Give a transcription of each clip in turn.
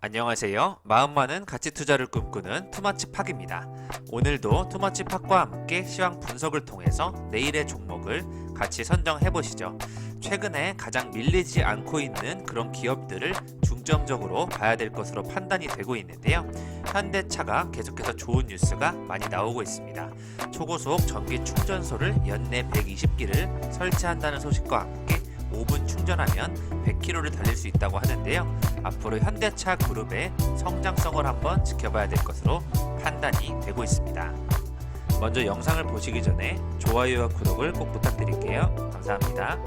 안녕하세요. 마음 많은 가치 투자를 꿈꾸는 투마치팍입니다. 오늘도 투마치팍과 함께 시황 분석을 통해서 내일의 종목을 같이 선정해 보시죠. 최근에 가장 밀리지 않고 있는 그런 기업들을 중점적으로 봐야 될 것으로 판단이 되고 있는데요. 현대차가 계속해서 좋은 뉴스가 많이 나오고 있습니다. 초고속 전기 충전소를 연내 120기를 설치한다는 소식과 함께 5분 충전하면 100km를 달릴 수 있다고 하는데요. 앞으로 현대차 그룹의 성장성을 한번 지켜봐야 될 것으로 판단이 되고 있습니다. 먼저 영상을 보시기 전에 좋아요와 구독을 꼭 부탁드릴게요. 감사합니다.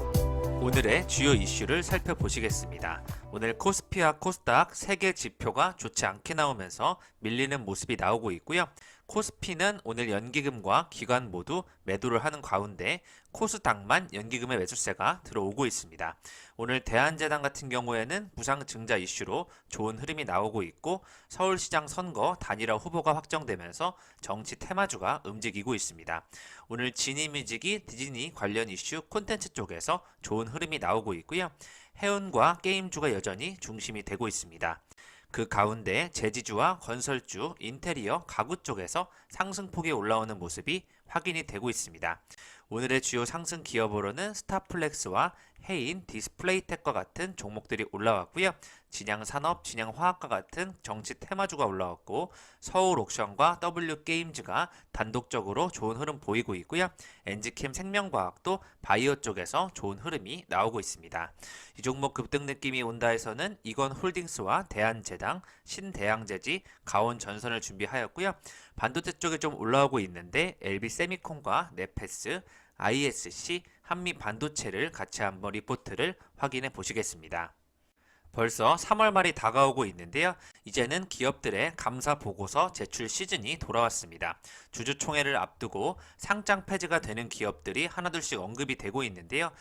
오늘의 주요 이슈를 살펴보시겠습니다. 오늘 코스피와 코스닥 3개 지표가 좋지 않게 나오면서 밀리는 모습이 나오고 있고요. 코스피는 오늘 연기금과 기관 모두 매도를 하는 가운데 코스닥만 연기금의 매수세가 들어오고 있습니다. 오늘 대한제당 같은 경우에는 부상 증자 이슈로 좋은 흐름이 나오고 있고 서울시장 선거 단일화 후보가 확정되면서 정치 테마주가 움직이고 있습니다. 오늘 지니뮤직이 디즈니 관련 이슈 콘텐츠 쪽에서 좋은 흐름이 나오고 있고요. 해운과 게임주가 여전히 중심이 되고 있습니다. 그 가운데 제지주와 건설주, 인테리어, 가구 쪽에서 상승폭이 올라오는 모습이 확인이 되고 있습니다. 오늘의 주요 상승 기업으로는 스타플렉스와 해인, 디스플레이텍과 같은 종목들이 올라왔고요. 진양산업, 진양화학과 같은 정치 테마주가 올라왔고 서울옥션과 W게임즈가 단독적으로 좋은 흐름 보이고 있고요. 엔지캠 생명과학도 바이오 쪽에서 좋은 흐름이 나오고 있습니다. 이 종목 급등 느낌이 온다 해서는 이건홀딩스와 대한제당, 신대양제지, 가온전선을 준비하였고요. 반도체 쪽에 좀 올라오고 있는데 LB세미콘과 네페스, ISC, 한미반도체를 같이 한번 리포트를 확인해 보시겠습니다. 벌써 3월 말이 다가오고 있는데요. 이제는 기업들의 감사 보고서 제출 시즌이 돌아왔습니다. 주주총회를 앞두고 상장 폐지가 되는 기업들이 하나둘씩 언급이 되고 있는데요.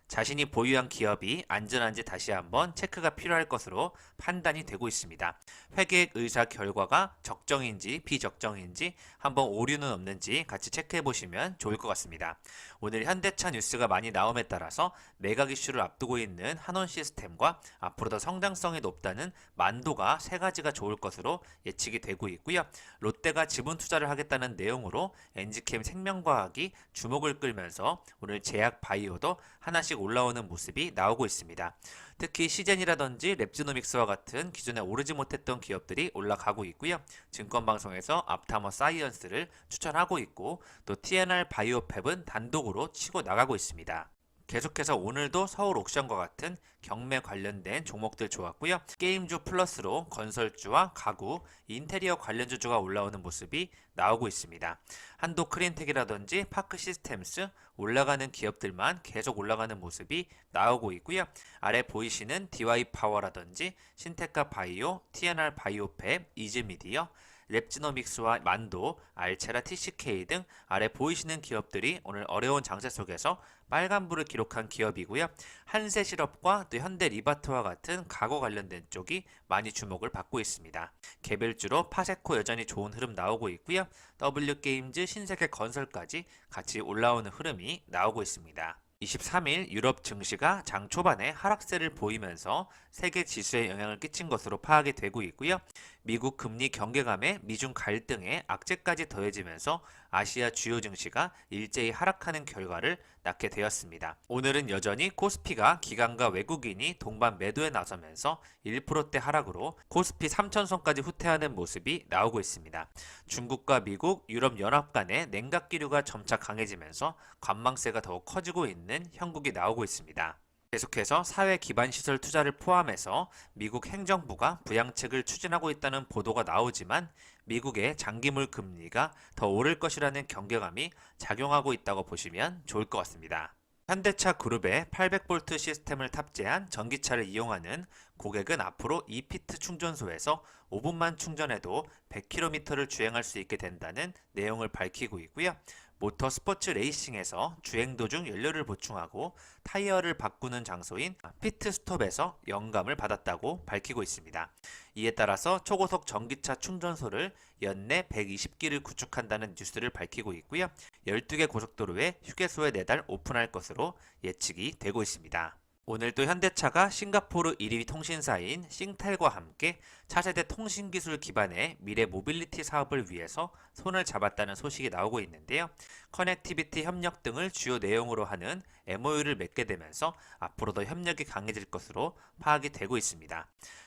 자신이 보유한 기업이 안전한지 다시 한번 체크가 필요할 것으로 판단이 되고 있습니다. 회계 의사 결과가 적정인지 비적정인지 한번 오류는 없는지 같이 체크해 보시면 좋을 것 같습니다. 오늘 현대차 뉴스가 많이 나옴에 따라서 매각 이슈를 앞두고 있는 한원시스템과 앞으로 더 성장성이 높다는 만도가 세 가지가 좋을 것으로 예측이 되고 있고요. 롯데가 지분 투자를 하겠다는 내용으로 엔지캠 생명과학이 주목을 끌면서 오늘 제약바이오도 하나씩 올라오는 모습이 나오고 있습니다. 특히 시젠이라든지 랩지노믹스와 같은 기존에 오르지 못했던 기업들이 올라가고 있고요. 증권방송에서 앞타머 사이언스를 추천하고 있고 또 TNR 바이오팹은 단독으로 치고 나가고 있습니다. 계속해서 오늘도 서울 옥션과 같은 경매 관련된 종목들 좋았고요. 게임주 플러스로 건설주와 가구, 인테리어 관련 주주가 올라오는 모습이 나오고 있습니다. 한도 크린텍이라든지 파크 시스템스 올라가는 기업들만 계속 올라가는 모습이 나오고 있고요. 아래 보이시는 DY 파워라든지 신테카 바이오, TNR 바이오팹, 이즈미디어, 랩지노믹스와 만도, 알체라 TCK 등 아래 보이시는 기업들이 오늘 어려운 장세 속에서 빨간불을 기록한 기업이고요. 한세실업과 또 현대리바트와 같은 가구 관련된 쪽이 많이 주목을 받고 있습니다. 개별주로 파세코 여전히 좋은 흐름 나오고 있고요. W게임즈, 신세계건설까지 같이 올라오는 흐름이 나오고 있습니다. 23일 유럽 증시가 장 초반에 하락세를 보이면서 세계 지수에 영향을 끼친 것으로 파악이 되고 있고요. 미국 금리 경계감에 미중 갈등에 악재까지 더해지면서 아시아 주요 증시가 일제히 하락하는 결과를 낳게 되었습니다. 오늘은 여전히 코스피가 기관과 외국인이 동반 매도에 나서면서 1%대 하락으로 코스피 3000선까지 후퇴하는 모습이 나오고 있습니다. 중국과 미국, 유럽연합 간의 냉각 기류가 점차 강해지면서 관망세가 더욱 커지고 있는 형국이 나오고 있습니다. 계속해서 사회 기반 시설 투자를 포함해서 미국 행정부가 부양책을 추진하고 있다는 보도가 나오지만 미국의 장기물 금리가 더 오를 것이라는 경계감이 작용하고 있다고 보시면 좋을 것 같습니다. 현대차 그룹의 800V 시스템을 탑재한 전기차를 이용하는 고객은 앞으로 e피트 충전소에서 5분만 충전해도 100km를 주행할 수 있게 된다는 내용을 밝히고 있고요. 모터 스포츠 레이싱에서 주행 도중 연료를 보충하고 타이어를 바꾸는 장소인 피트스톱에서 영감을 받았다고 밝히고 있습니다. 이에 따라서 초고속 전기차 충전소를 연내 120기를 구축한다는 뉴스를 밝히고 있고요. 12개 고속도로에 휴게소에 내달 오픈할 것으로 예측이 되고 있습니다. 오늘도 현대차가 싱가포르 1위 통신사인 싱텔과 함께 차세대 통신기술 기반의 미래 모빌리티 사업을 위해서 손을 잡았다는 소식이 나오고 있는데요. 커넥티비티 협력 등을 주요 내용으로 하는 MOU를 맺게 되면서 앞으로 더 협력이 강해질 것으로 파악이 되고 있습니다.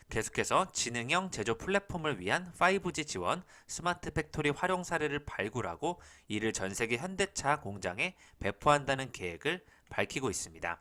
계속해서 지능형 제조 플랫폼을 위한 5G 지원, 스마트 팩토리 활용 사례를 발굴하고 이를 전 세계 현대차 공장에 배포한다는 계획을 밝히고 있습니다.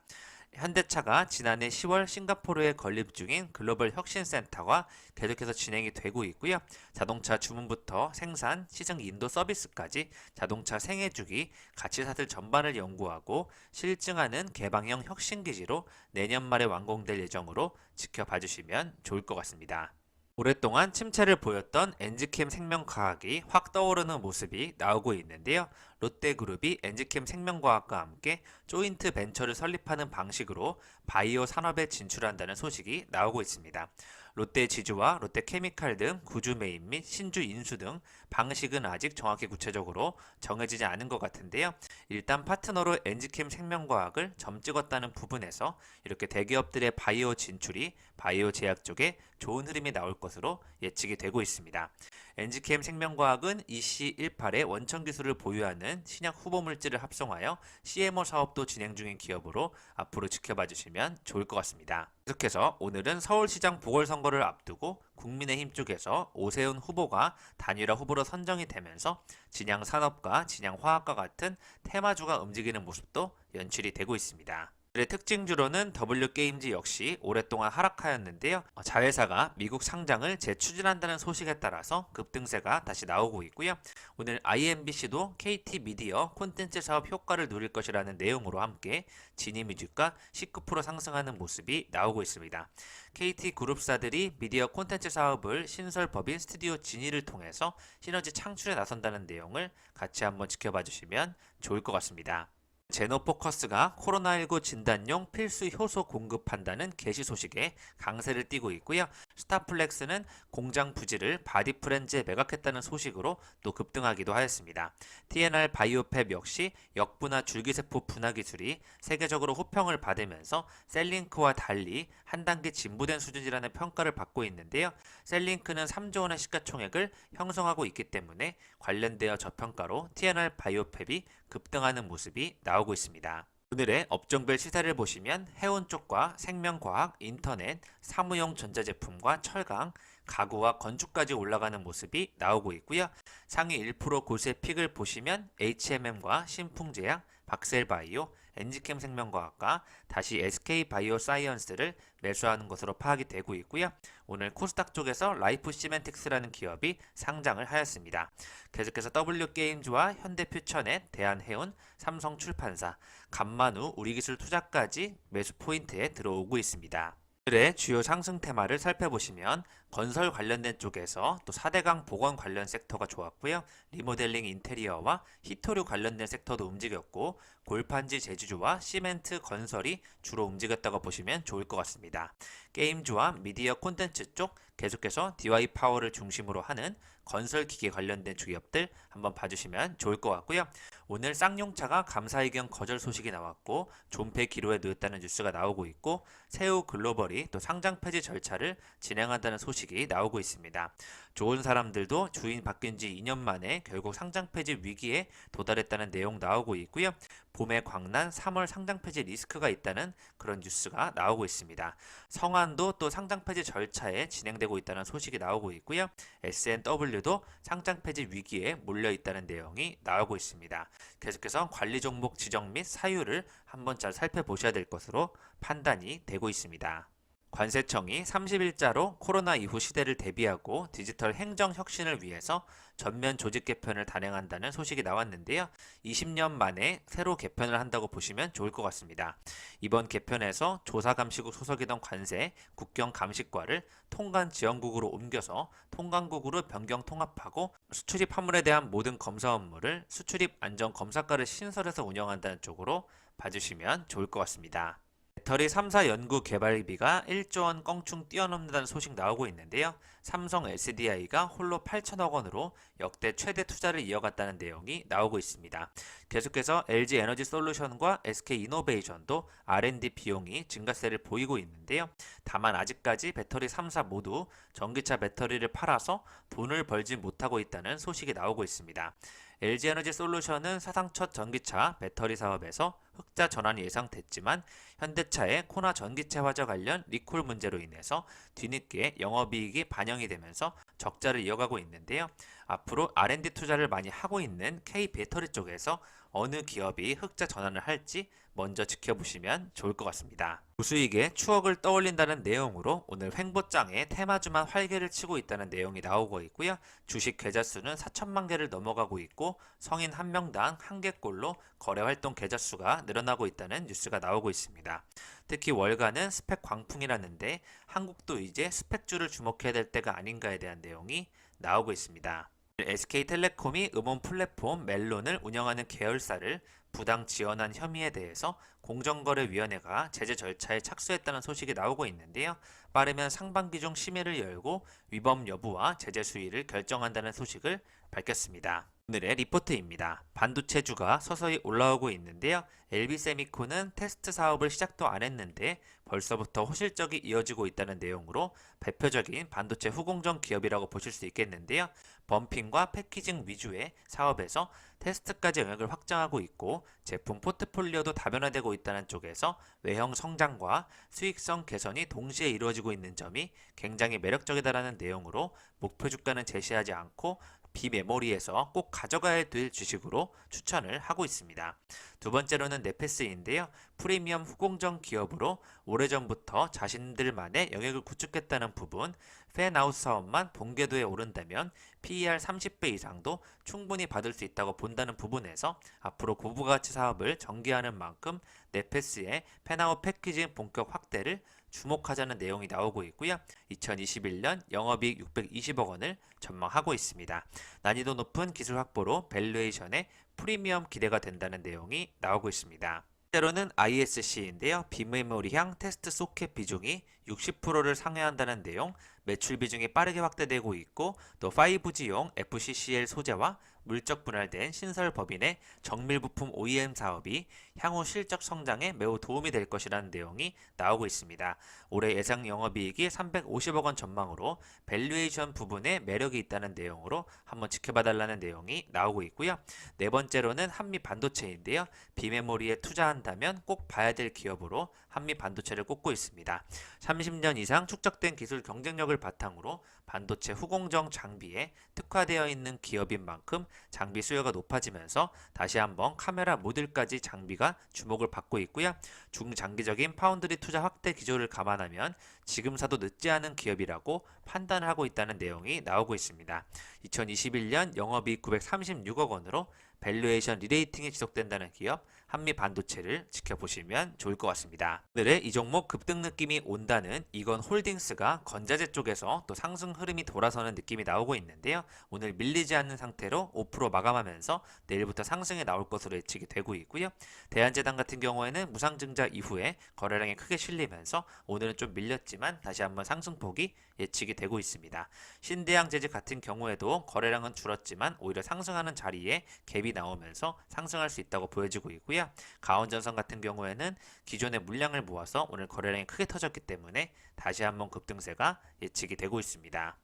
현대차가 지난해 10월 싱가포르에 건립 중인 글로벌 혁신센터가 계속해서 진행이 되고 있고요. 자동차 주문부터 생산, 시승 인도 서비스까지 자동차 생애주기, 가치사슬 전반을 연구하고 실증하는 개방형 혁신기지로 내년 말에 완공될 예정으로 지켜봐 주시면 좋을 것 같습니다. 오랫동안 침체를 보였던 엔지캠 생명과학이 확 떠오르는 모습이 나오고 있는데요. 롯데그룹이 엔지캠 생명과학과 함께 조인트 벤처를 설립하는 방식으로 바이오 산업에 진출한다는 소식이 나오고 있습니다. 롯데 지주와 롯데 케미칼 등 구주 매입 및 신주 인수 등 방식은 아직 정확히 구체적으로 정해지지 않은 것 같은데요. 일단 파트너로 엔지캠 생명과학을 점 찍었다는 부분에서 이렇게 대기업들의 바이오 진출이 바이오 제약 쪽에 좋은 흐름이 나올 것으로 예측이 되고 있습니다. 엔지캠 생명과학은 EC18의 원천 기술을 보유하는 신약 후보 물질을 합성하여 CMO 사업도 진행 중인 기업으로 앞으로 지켜봐 주시면 좋을 것 같습니다. 계속해서 오늘은 서울시장 보궐선거를 앞두고 국민의힘 쪽에서 오세훈 후보가 단일화 후보로 선정이 되면서 진양산업과 진양화학과 같은 테마주가 움직이는 모습도 연출이 되고 있습니다. 오늘의 특징주로는 W게임즈 역시 오랫동안 하락하였는데요. 자회사가 미국 상장을 재추진한다는 소식에 따라서 급등세가 다시 나오고 있고요. 오늘 IMBC도 KT 미디어 콘텐츠 사업 효과를 누릴 것이라는 내용으로 함께 지니뮤직과 19% 상승하는 모습이 나오고 있습니다. KT 그룹사들이 미디어 콘텐츠 사업을 신설법인 스튜디오 지니를 통해서 시너지 창출에 나선다는 내용을 같이 한번 지켜봐 주시면 좋을 것 같습니다. 제노포커스가 코로나19 진단용 필수 효소 공급한다는 게시 소식에 강세를 띠고 있고요. 스타플렉스는 공장 부지를 바디프렌즈에 매각했다는 소식으로 또 급등하기도 하였습니다. TNR 바이오팹 역시 역분화 줄기세포 분화 기술이 세계적으로 호평을 받으면서 셀링크와 달리 한 단계 진보된 수준이라는 평가를 받고 있는데요. 셀링크는 3조 원의 시가총액을 형성하고 있기 때문에 관련되어 저평가로 TNR 바이오팹이 급등하는 모습이 나오고 있습니다. 오늘의 업종별 시세를 보시면 해운 쪽과 생명과학, 인터넷, 사무용 전자제품과 철강, 가구와 건축까지 올라가는 모습이 나오고 있고요. 상위 1% 고세 픽을 보시면 HMM과 신풍제약, 박셀바이오, 엔지캠 생명과학과 다시 SK바이오사이언스를 매수하는 것으로 파악이 되고 있고요. 오늘 코스닥 쪽에서 라이프 시멘틱스라는 기업이 상장을 하였습니다. 계속해서 W게임즈와 현대퓨처넷, 대한해운, 삼성출판사, 간만우, 우리기술투자까지 매수 포인트에 들어오고 있습니다. 오늘의 주요 상승 테마를 살펴보시면 건설 관련된 쪽에서 또 4대강 보건 관련 섹터가 좋았고요. 리모델링 인테리어와 히토류 관련된 섹터도 움직였고 골판지 제주주와 시멘트 건설이 주로 움직였다고 보시면 좋을 것 같습니다. 게임주와 미디어 콘텐츠 쪽 계속해서 DY 파워를 중심으로 하는 건설 기계 관련된 주기업들 한번 봐주시면 좋을 것 같고요. 오늘 쌍용차가 감사의견 거절 소식이 나왔고 존폐 기로에 놓였다는 뉴스가 나오고 있고 새우 글로벌이 또 상장 폐지 절차를 진행한다는 소식이 나오고 있습니다. 좋은 사람들도 주인 바뀐 지 2년 만에 결국 상장 폐지 위기에 도달했다는 내용 나오고 있고요. 봄에 광란 3월 상장 폐지 리스크가 있다는 그런 뉴스가 나오고 있습니다. 성안도 또 상장 폐지 절차에 진행되고 있다는 소식이 나오고 있고요. S&W도 상장 폐지 위기에 몰려 있다는 내용이 나오고 있습니다. 계속해서 관리 종목 지정 및 사유를 한번 잘 살펴보셔야 될 것으로 판단이 되고 있습니다. 관세청이 30일자로 코로나 이후 시대를 대비하고 디지털 행정 혁신을 위해서 전면 조직 개편을 단행한다는 소식이 나왔는데요. 20년 만에 새로 개편을 한다고 보시면 좋을 것 같습니다. 이번 개편에서 조사감시국 소속이던 관세 국경감식과를 통관지원국으로 옮겨서 통관국으로 변경 통합하고 수출입 화물에 대한 모든 검사 업무를 수출입 안전검사과를 신설해서 운영한다는 쪽으로 봐주시면 좋을 것 같습니다. 배터리 3사 연구 개발비가 1조 원 껑충 뛰어넘는다는 소식 나오고 있는데요. 삼성 SDI가 홀로 8천억 원으로 역대 최대 투자를 이어갔다는 내용이 나오고 있습니다. 계속해서 LG 에너지 솔루션과 SK 이노베이션도 R&D 비용이 증가세를 보이고 있는데요. 다만 아직까지 배터리 3사 모두 전기차 배터리를 팔아서 돈을 벌지 못하고 있다는 소식이 나오고 있습니다. LG 에너지 솔루션은 사상 첫 전기차 배터리 사업에서 흑자 전환이 예상됐지만 현대차의 코나 전기차화재 관련 리콜 문제로 인해서 뒤늦게 영업이익이 반영이 되면서 적자를 이어가고 있는데요. 앞으로 R&D 투자를 많이 하고 있는 K 배터리 쪽에서 어느 기업이 흑자 전환을 할지 먼저 지켜보시면 좋을 것 같습니다. 고수익의 추억을 떠올린다는 내용으로 오늘 횡보장에 테마주만 활개를 치고 있다는 내용이 나오고 있고요. 주식 계좌 수는 4천만 개를 넘어가고 있고 성인 1명당 1개꼴로 거래 활동 계좌 수가 늘어나고 있다는 뉴스가 나오고 있습니다. 특히 월가는 스펙 광풍이라는데 한국도 이제 스펙주를 주목해야 될 때가 아닌가에 대한 내용이 나오고 있습니다. SK텔레콤이 음원 플랫폼 멜론을 운영하는 계열사를 부당 지원한 혐의에 대해서 공정거래위원회가 제재 절차에 착수했다는 소식이 나오고 있는데요. 빠르면 상반기 중 심의를 열고 위법 여부와 제재 수위를 결정한다는 소식을 밝혔습니다. 오늘의 리포트입니다. 반도체주가 서서히 올라오고 있는데요. LB세미콘은 테스트 사업을 시작도 안 했는데 벌써부터 호실적이 이어지고 있다는 내용으로 대표적인 반도체 후공정 기업이라고 보실 수 있겠는데요. 범핑과 패키징 위주의 사업에서 테스트까지 영역을 확장하고 있고 제품 포트폴리오도 다변화되고 있다는 쪽에서 외형 성장과 수익성 개선이 동시에 이루어지고 있는 점이 굉장히 매력적이다라는 내용으로 목표 주가는 제시하지 않고 비메모리에서 꼭 가져가야 될 주식으로 추천을 하고 있습니다. 두 번째로는 네페스인데요. 프리미엄 후공정 기업으로 오래전부터 자신들만의 영역을 구축했다는 부분, 팬아웃 사업만 본궤도에 오른다면 PER 30배 이상도 충분히 받을 수 있다고 본다는 부분에서 앞으로 고부가치 사업을 전개하는 만큼 네페스의 팬아웃 패키징 본격 확대를 주목하자는 내용이 나오고 있고요. 2021년 영업이익 620억 원을 전망하고 있습니다. 난이도 높은 기술 확보로 밸류에이션에 프리미엄 기대가 된다는 내용이 나오고 있습니다. 때로는 ISC인데요. 비메모리향 테스트 소켓 비중이 60%를 상회한다는 내용, 매출 비중이 빠르게 확대되고 있고 또 5G용 FCCL 소재와 물적 분할된 신설 법인의 정밀 부품 OEM 사업이 향후 실적 성장에 매우 도움이 될 것이라는 내용이 나오고 있습니다. 올해 예상 영업이익이 350억 원 전망으로 밸류에이션 부분에 매력이 있다는 내용으로 한번 지켜봐달라는 내용이 나오고 있고요. 네 번째로는 한미 반도체인데요. 비메모리에 투자한다면 꼭 봐야 될 기업으로 한미 반도체를 꼽고 있습니다. 30년 이상 축적된 기술 경쟁력을 바탕으로 반도체 후공정 장비에 특화되어 있는 기업인 만큼 장비 수요가 높아지면서 다시 한번 카메라 모듈까지 장비가 주목을 받고 있고요. 중장기적인 파운드리 투자 확대 기조를 감안하면 지금 사도 늦지 않은 기업이라고 판단을 하고 있다는 내용이 나오고 있습니다. 2021년 영업이익 936억 원으로 밸류에이션 리레이팅이 지속된다는 기업 한미 반도체를 지켜보시면 좋을 것 같습니다. 오늘의 이 종목 급등 느낌이 온다는 이건 홀딩스가 건자재 쪽에서 또 상승 흐름이 돌아서는 느낌이 나오고 있는데요. 오늘 밀리지 않는 상태로 5% 마감하면서 내일부터 상승에 나올 것으로 예측이 되고 있고요. 대한제당 같은 경우에는 무상증자 이후에 거래량이 크게 실리면서 오늘은 좀 밀렸지만 다시 한번 상승폭이 예측이 되고 있습니다. 신대양 재직 같은 경우에도 거래량은 줄었지만 오히려 상승하는 자리에 갭이 나오면서 상승할 수 있다고 보여지고 있고요. 가온전선 같은 경우에는 기존의 물량을 모아서 오늘 거래량이 크게 터졌기 때문에 다시 한번 급등세가 예측이 되고 있습니다.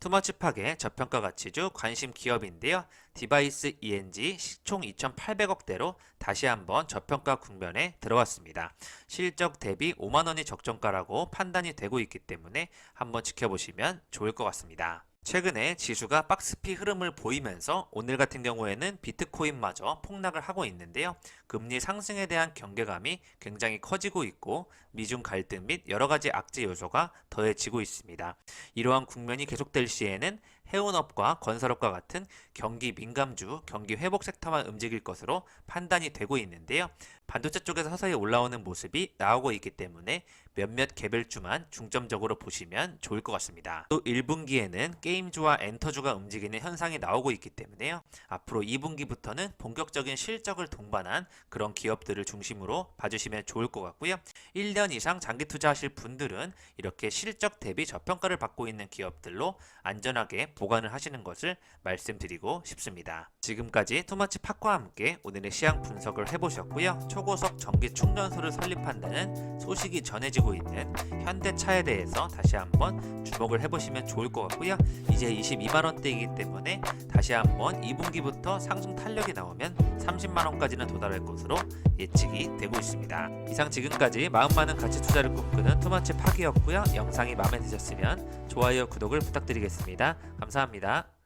투머치팍의 저평가 가치주 관심 기업인데요. 디바이스 ENG 시총 2,800억대로 다시 한번 저평가 국면에 들어왔습니다. 실적 대비 5만원이 적정가라고 판단이 되고 있기 때문에 한번 지켜보시면 좋을 것 같습니다. 최근에 지수가 박스피 흐름을 보이면서 오늘 같은 경우에는 비트코인마저 폭락을 하고 있는데요. 금리 상승에 대한 경계감이 굉장히 커지고 있고 미중 갈등 및 여러 가지 악재 요소가 더해지고 있습니다. 이러한 국면이 계속될 시에는 해운업과 건설업과 같은 경기 민감주, 경기 회복 섹터만 움직일 것으로 판단이 되고 있는데요. 반도체 쪽에서 서서히 올라오는 모습이 나오고 있기 때문에 몇몇 개별주만 중점적으로 보시면 좋을 것 같습니다. 또 1분기에는 게임주와 엔터주가 움직이는 현상이 나오고 있기 때문에요. 앞으로 2분기부터는 본격적인 실적을 동반한 그런 기업들을 중심으로 봐주시면 좋을 것 같고요. 1년 이상 장기 투자하실 분들은 이렇게 실적 대비 저평가를 받고 있는 기업들로 안전하게 보관을 하시는 것을 말씀드리고 싶습니다. 지금까지 투머치 팟과 함께 오늘의 시황 분석을 해보셨고요. 초고속 전기 충전소를 설립한다는 소식이 전해지고 있는 현대차에 대해서 다시 한번 주목을 해보시면 좋을 것 같고요. 이제 22만원대이기 때문에 다시 한번 2분기부터 상승 탄력이 나오면 30만원까지는 도달할 것으로 예측이 되고 있습니다. 이상 지금까지 마음 많은 가치 투자를 꿈꾸는 투머치 팟이었고요. 영상이 마음에 드셨으면 좋아요, 구독을 부탁드리겠습니다. 감사합니다.